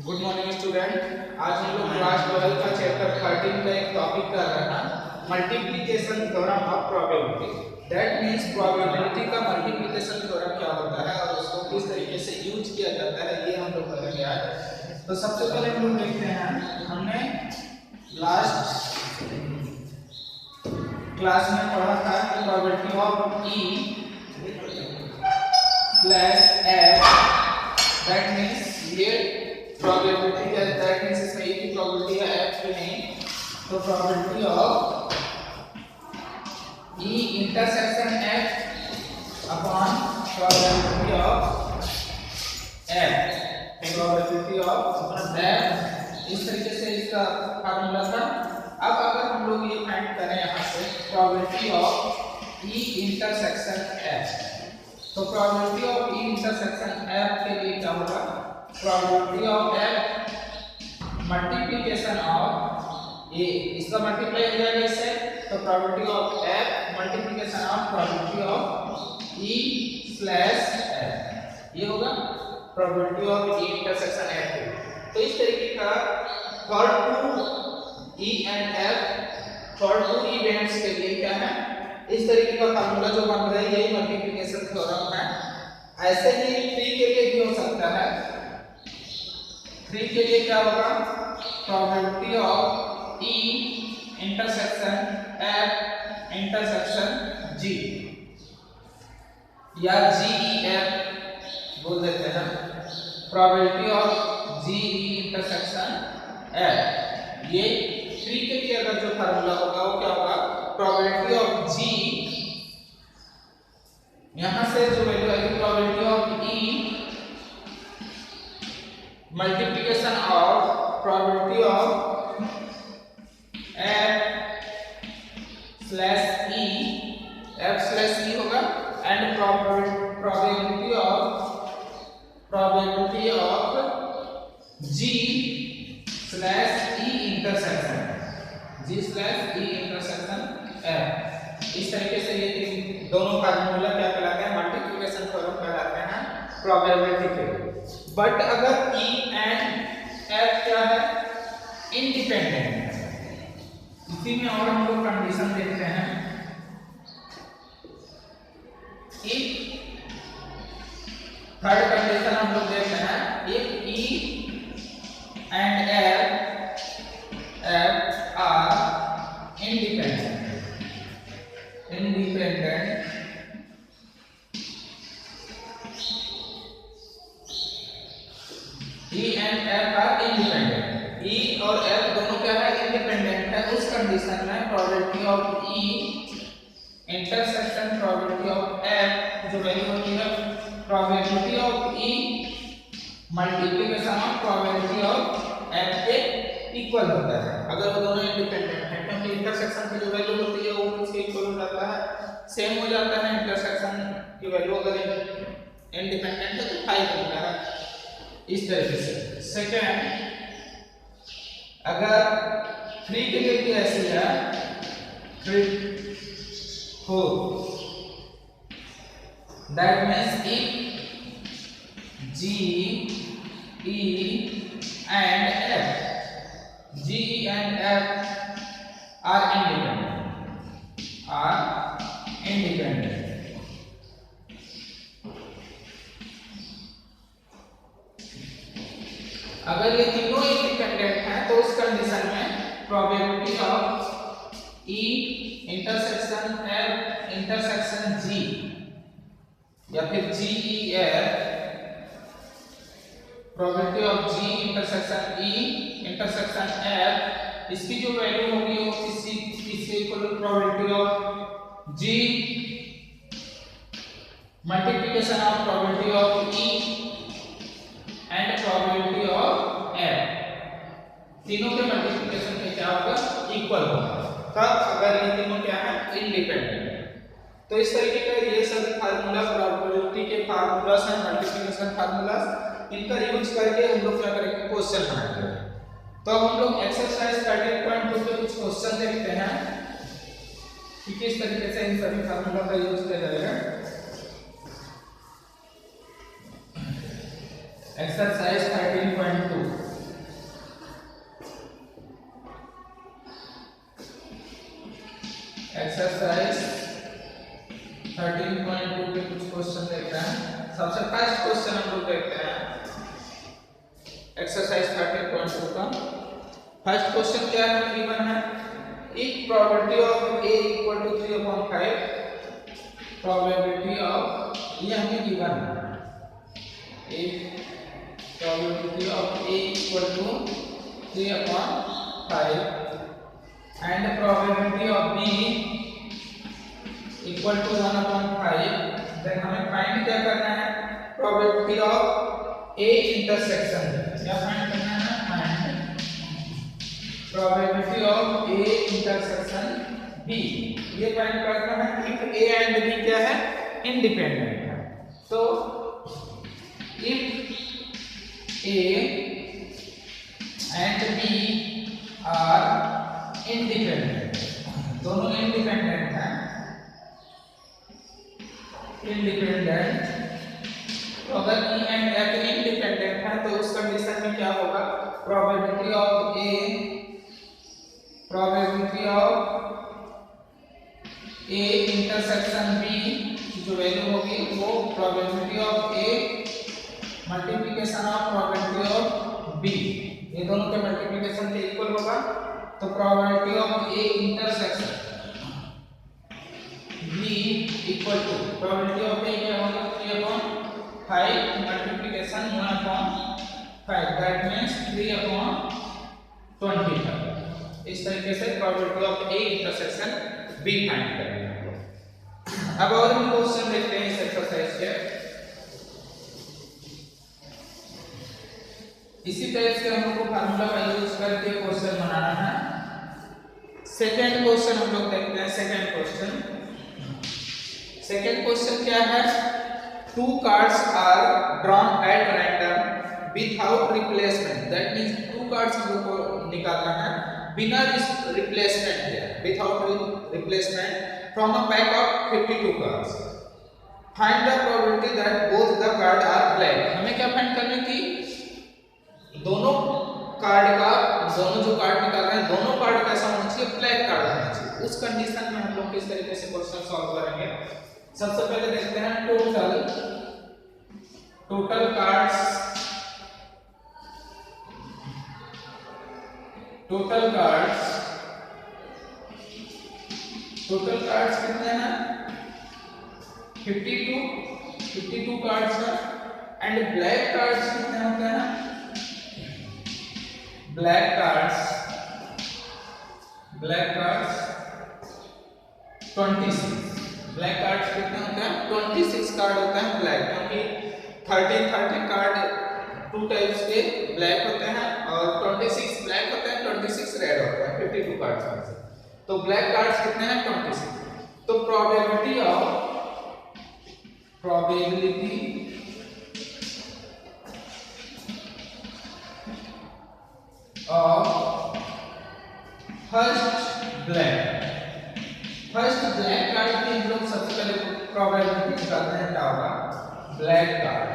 Good morning student. आज हम लोग क्लास 12 का चैप्टर 13 का एक टॉपिक कर रहे हैं multiplication theorem of probability. That means probability का मल्टीप्लिकेशन थ्योरम क्या होता है और उसको किस तरीके से यूज किया जाता है, ये हम लोग करेंगे आज। तो सबसे पहले हम लोग देखते हैं, हमने लास्ट क्लास में पढ़ा था कि probability of E slash F, that means ये प्रोबेबिलिटी है, दैट मींस इसमें एक ही प्रोबेबिलिटी है F की नहीं, तो probability of E intersection F upon probability of F, probability of F, इस तरीके से इसका फार्मूला था। अब अगर हम लोग ये फाइंड करें यहाँ से probability of E intersection F, तो probability of E intersection F के लिए क्या होगा, probability of F multiplication of A, इसका मल्टीप्लाई हो जाएगा इससे, तो probability of F multiplication of probability of E slash F, ये होगा probability of E intersection F। तो इस तरीके का for two E and F, for two events के लिए क्या है, इस तरीके का फार्मूला जो बन रहा है यही मल्टीप्लिकेशन थ्योरम है। ऐसे ही 3 के लिए भी हो सकता है। 3 के लिए क्या होगा, probability of E intersection F intersection G या GEF बोल देते हैं, probability of GE intersection F। ये 3 के लिए अगर जो फार्मूला होगा वो क्या होगा, प्रोबेबिलिटी ऑफ G, यहां से जो वैल्यू आएगी probability of E multiplication of probability of F slash E होगा and probability of G slash E intersection F। इस तरीके से ये दोनों फार्मूला क्या कहलाते हैं, मल्टीप्लिकेशन थ्योरम कहलाते हैं प्रोबेबिलिटी के। बट अगर E एंड F क्या है, इंडिपेंडेंट है, इसी में और हम लोग कंडीशन देखते हैं। थर्ड कंडीशन हम लोग देखते हैं, if E and F are independent E and F are independent, E और F दोनों क्या है, इंडिपेंडेंट है, उस कंडीशन में probability of E intersection probability of F जो वैल्यू होती है probability of E multiplication of probability of F के इक्वल होता है अगर वो दोनों इंडिपेंडेंट है, क्योंकि इंटरसेक्शन की जो वैल्यू होती है वो इसके इक्वल हो जाता है, सेम हो जाता है। इंटरसेक्शन की वैल्यू अगर इंडिपेंडेंट है तो 5 होता है, इस तरीके से। सेकंड, अगर 3 के लिए भी ऐसी है, 3 4, that means if G E and F are independent, अगर ये तीनों इंडिपेंडेंट हैं तो उस कंडीशन में probability of E intersection F intersection G या फिर GEF, probability of G intersection E intersection F, इसकी जो वैल्यू होगी वो किसी equal to probability of G multiplication of probability of E and probability of F, तीनों के मल्टीप्लिकेशन पे क्या होगा, इक्वल होगा, तब अगर ये तीनों क्या है, इंडिपेंडेंट। तो इस तरीके का ये सभी फार्मूला प्रोबेबिलिटी के फार्मूलास हैं, मल्टीप्लिकेशन फार्मूलास, इनका यूज करके हम लोग क्या करेंगे, क्वेश्चन बनाएंगे। तो हम लोग एक्सरसाइज 13.2 पे कुछ क्वेश्चन देखते हैं कि किस तरीके से इन सभी फार्मूला का यूज किया जाएगा। एक्सरसाइज 13.2 क्वेश्चन हम लोग देखते हैं एक्सरसाइज 13.2 का। फर्स्ट क्वेश्चन क्या है गिवन है, if probability of a equal to 3/5, probability of ये हमें गिवन है, if probability of a equal to 3/5 and probability of b equal to 1/5, then हमें फाइंड क्या करना है, प्रोबेबिलिटी ऑफ a इंटरसेक्शन, क्या फाइंड करना है, find probability of a intersection b, ये फाइंड करना है इफ a एंड b क्या है, इंडिपेंडेंट है। तो if a and b are independent, दोनों इंडिपेंडेंट हैं, इंडिपेंडेंट, तो अगर E एंड F इंडिपेंडेंट है तो उस कंडीशन में क्या होगा, probability of A intersection B की जो वैल्यू होगी वो probability of A multiplication of probability of B, ये दोनों के मल्टीप्लिकेशन के इक्वल होगा। तो probability of A intersection B equal to probability of A क्या होगा, 3/5 मल्टीप्लिकेशन 1/5, दैट मींस 3/25। इस तरीके से probability of A intersection B find करेंगे हम लोग। अब और भी क्वेश्चन देखते हैं इस एक्सरसाइज के। इसी तरह से हम लोग को फार्मूला का यूज करके क्वेश्चन बनाना है। सेकंड क्वेश्चन हम लोग देखते हैं। सेकंड क्वेश्चन क्या है, two cards are drawn at random without replacement, that means two cards हम लोग को निकालना है बिना रिप्लेसमेंट के, without replacement from a pack of 52 cards, find the probability that both the card are black. हमें क्या फाइंड करने की, दोनों कार्ड का, दोनों जो कार्ड निकाल रहे हैं दोनों कार्ड कैसा होना चाहिए, ब्लैक कार्ड होना चाहिए। उस कंडीशन में हम लोग किस तरीके से क्वेश्चन सॉल्व करेंगे। सबसे पहले देखते हैं टोटल कार्ड्स कितने हैं, 52 कार्ड्स हैं, एंड ब्लैक कार्ड्स कितने होते हैं, ब्लैक कार्ड्स 26, ब्लैक कार्ड्स कितने होते हैं, 26 कार्ड होते हैं ब्लैक, क्योंकि 30 कार्ड टू टाइप्स के ब्लैक होते हैं और 26 ब्लैक होते हैं, 26 रेड होते हैं 52 कार्ड्स में से। तो ब्लैक कार्ड्स कितने हैं, 26। तो probability of first black card की हम लोग सबसे पहले प्रोबेबिलिटी निकालते हैं, क्या होगा, black card,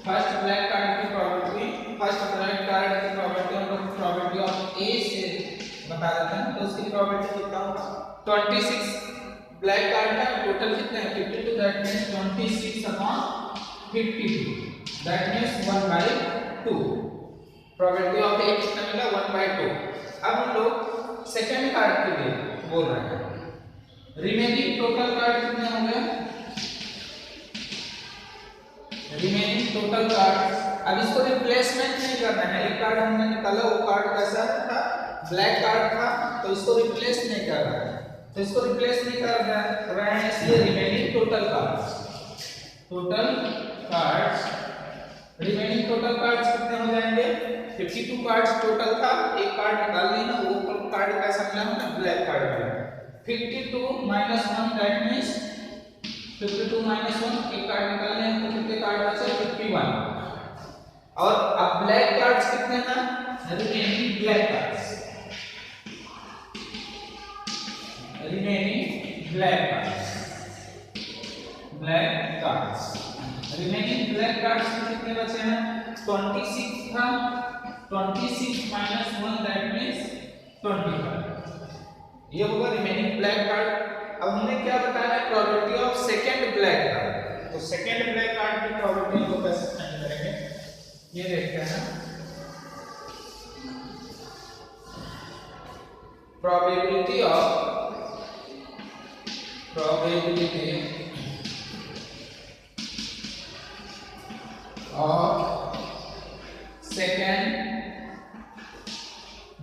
first black card की प्रोबेबिलिटी हम लोग प्रोबेबिलिटी ऑफ A से बता देते हैं। तो उसकी प्रोबेबिलिटी कितना होगा, 26 ब्लैक कार्ड है, टोटल कितने हैं, 52, that means 26/52, that means 1/2। Probability of A कितना मिला, 1/2। अब हम लोग सेकंड कार्ड के लिए बोल रहे हैं, रिमेनिंग टोटल कार्ड कितने हो गए, रिमेनिंग टोटल कार्ड। अब इसको रिप्लेसमेंट नहीं करना है, एक कार्ड हमने निकाला, वो कार्ड कैसा था, ब्लैक कार्ड था, तो इसको रिप्लेस नहीं कर रहा है, तो इसको रिप्लेस नहीं कर रहे हैं, इसलिए remaining total cards remaining total cards कितने हो जाएंगे, 52 कार्ड्स टोटल था, एक कार्ड निकाल लेना, वो कार्ड कैसा मिला हमें, ब्लैक कार्ड मिला। 52 - 1 दैट मींस 52 - 1, एक कार्ड निकालने हैं तो कितने कार्ड बचे, 51। और अब ब्लैक कार्ड्स कितने हैं, remaining black cards remaining black cards कितने बचे हैं, 26 था, 26 - 1 दैट मींस 25, ये होगा रिमेनिंग ब्लैक कार्ड। अब हमने क्या बताया, probability of second black card. तो सेकंड ब्लैक कार्ड की प्रोबेबिलिटी को कैसे फाइंड करेंगे ये देखते हैं। Probability of second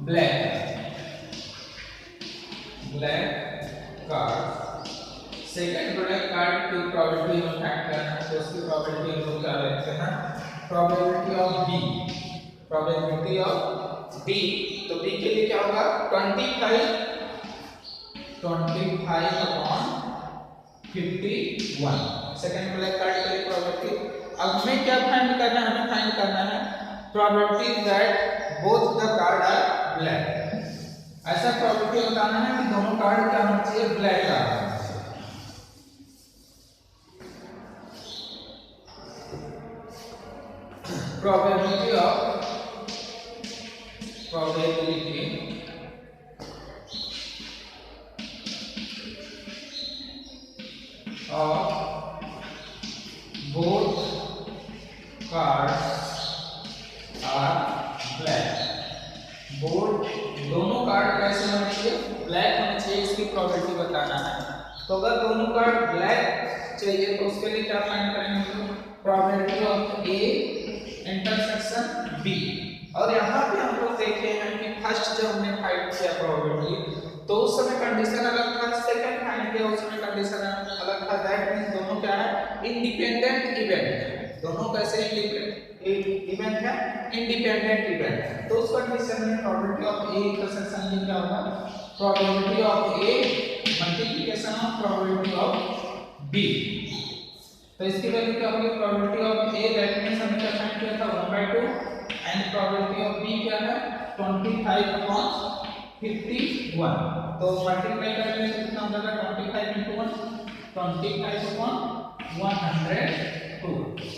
black card, second black card की प्रोबेबिलिटी हम फाइंड करना है तो उसकी प्रोबेबिलिटी हम लोग क्या लिखते हैं, probability of B, probability of B. तो बी के लिए क्या होगा 25 अपॉन 51, सेकंड ब्लैक कार्ड के लिए प्रोबेबिलिटी। अब हमें क्या फाइंड करना है, हमें फाइंड करना है probability that both the card are black. ऐसा प्रोबेबिलिटी बताना है कि दोनों कार्ड क्या होना चाहिए, ब्लैक कार्ड होना चाहिए। Probability of both cards are black, both दोनों कार्ड कैसे होने चाहिए, ब्लैक होने चाहिए, इसकी प्रोबेबिलिटी बताना है। तो अगर दोनों कार्ड ब्लैक चाहिए तो उसके लिए क्या फाइंड करेंगे, probability of A intersection B. और यहाँ पे हम लोग देखे हैं कि फर्स्ट जब हमने फाइंड किया प्रोबेबिलिटी तो उस समय कंडीशन अलग था, सेकंड फाइंड किया उस समय कंडीशन अलग था। दैट मींस दोनों क्या है, इंडिपेंडेंट इवेंट है, दोनों कैसे इवेंट है, इंडिपेंडेंट इवेंट है। तो उस कंडीशन में probability of A intersection B क्या होगा, probability of A multiplication of probability of B. तो इसकी वैल्यू क्या होगी, probability of A that means हमने क्या फाइंड किया था 1/2 एंड प्रोबेबिलिटी ऑफ बी क्या है 25 अपॉन 51। तो मल्टीप्लाई करेंगे तो कितना हो जाएगा 25 into 1 25 upon 102।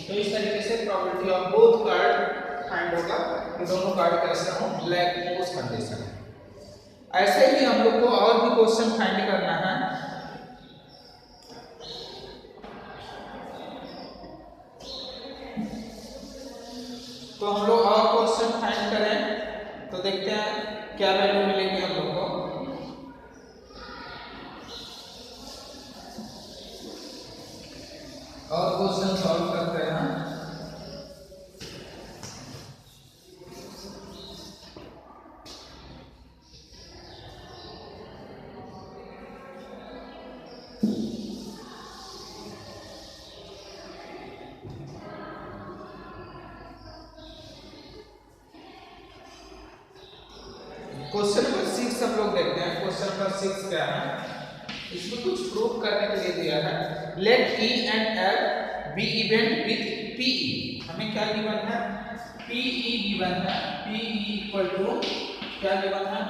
तो इस तरीके से probability of both card find होगा कि दोनों कार्ड कैसे हो, ब्लैक में उस कंडीशन में। ऐसे ही हम लोग को और भी क्वेश्चन फाइंड करना है। तो हम लोग और क्वेश्चन फाइंड करें तो देखते हैं क्या वैल्यू मिलेगी हम लोग को। और क्वेश्चन सॉल्व करते हैं। क्वेश्चन नंबर 6 हम लोग देखते हैं। क्वेश्चन नंबर 6 क्या है, इसमें कुछ प्रूव करने के लिए दिया है। Let E and F be event with PE. हमें क्या गिवन है, पीई गिवन है, पीई इक्वल टू क्या गिवन है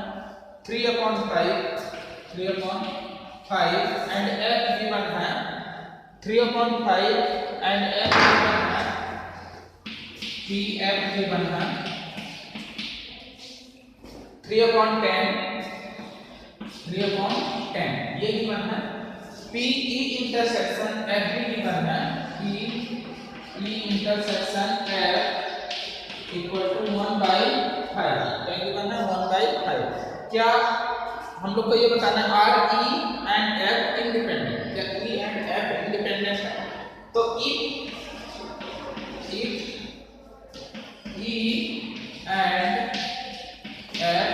3/5 एंड एफ गिवन है 3/5 एंड एफ गिवन है पी एफ गिवन है 3/10 ये गिवन है। PE इंटरसेक्शन F भी गिवन है, PE intersection F equal to 1/5। क्या गिवन है 1/5। क्या हम लोग को ये बताना है R E and F independent, क्या E एंड F इंडिपेंडेंट है। तो if E and F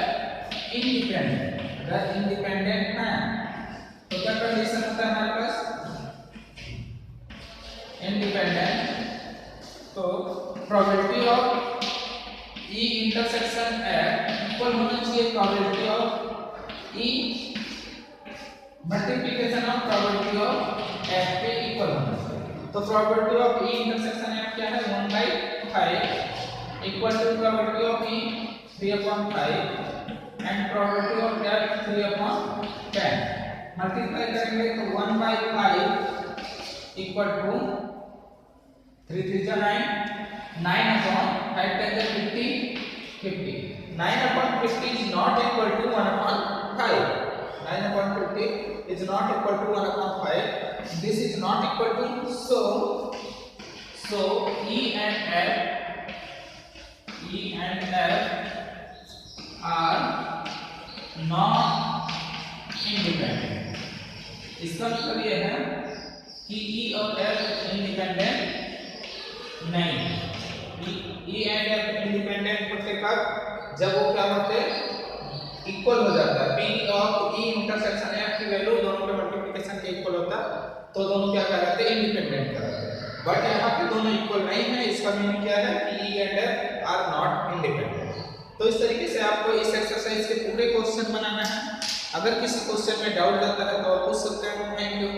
independent, अगर इंडिपेंडेंट है तो क्या कंडीशन होता है हमारे पास, इंडिपेंडेंट। तो probability of E intersection F equal होना चाहिए probability of E multiplication of probability of F पे इक्वल होना चाहिए। तो probability of E intersection F क्या है 1/5 equal to probability of E 3/5 and probability of F 3/10। Multiply करेंगे तो 1/5 इक्वल टू 3 3 जा 9/5 10 50 9/50 is not equal to 1/5। 9/50 is not equal to 1/5. This is not equal to, so E and F are not independent. इसका मतलब यह है कि E और F independent नहीं। E एंड F इंडिपेंडेंट होते कब? जब वो क्या होते हैं, इक्वल हो जाता है। P of E intersection F की वैल्यू दोनों का मल्टीप्लिकेशन के इक्वल होता है, तो दोनों क्या कहलाते हैं, इंडिपेंडेंट कहलाते हैं। बट यहाँ पे दोनों इक्वल नहीं है, इसका मीनिंग क्या है कि E and F are not independent. तो इस तरीके से आपको इस एक्सरसाइज के पूरे क्वेश्चन बनाना है। अगर किसी क्वेश्चन में डाउट रहता है तो आप पूछ सकते हैं। Thank you.